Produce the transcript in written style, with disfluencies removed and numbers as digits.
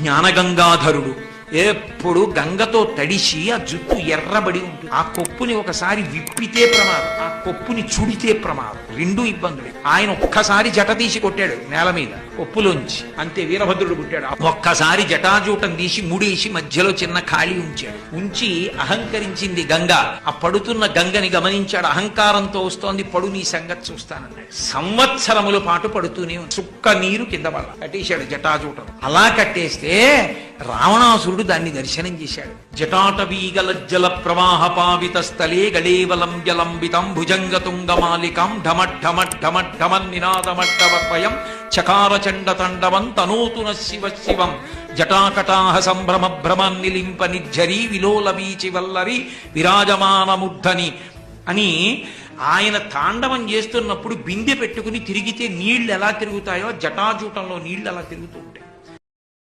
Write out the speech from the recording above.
జ్ఞానగంగాధరుడు. ఎప్పుడు గంగతో తడిసి ఆ జుట్టు ఎర్రబడి ఉంటుంది. ఆ కొప్పుని ఒకసారి విప్పితే ప్రమాదం, ఆ కొప్పుని చుడితే ప్రమాదం, రెండూ ఇబ్బందులే. ఆయన ఒక్కసారి జట తీసి కొట్టాడు నేల మీద కొప్పులోంచి, అంతే వీరభద్రుడు పుట్టాడు. ఒక్కసారి జటాజూటం తీసి ముడేసి మధ్యలో చిన్న ఖాళీ ఉంచాడు. ఉంచి అహంకరించింది గంగ. ఆ పడుతున్న గంగని గమనించాడు. అహంకారంతో వస్తోంది, పడు నీ సంగతి చూస్తానన్నాడు. సంవత్సరముల పాటు పడుతూనే చుక్క నీరు కింద పడ కట్టేశాడు జటాజూటం. అలా కట్టేస్తే రావణాసురుడు దాన్ని దర్శనం చేశాడు. జటాటవీగలజ్జల ప్రవాహ పావిత స్థలే గళేవలం జలంబితం భుజంగతుంగమాలికం ఢమఢమఢమఢమన్నినాదమడ్డవయం చకార చండ తండవం తనోతున శివ శివం జటాకటాహ సంభ్రమ భ్రమాన్నిలింప నిర్జరి విలోల వీచి వల్లరి విరాజమానముద్ధని అని ఆయన తాండవం చేస్తున్నప్పుడు బిందె పెట్టుకుని తిరిగితే నీళ్లు ఎలా తిరుగుతాయో జటాజూటంలో నీళ్లు అలా తిరుగుతూ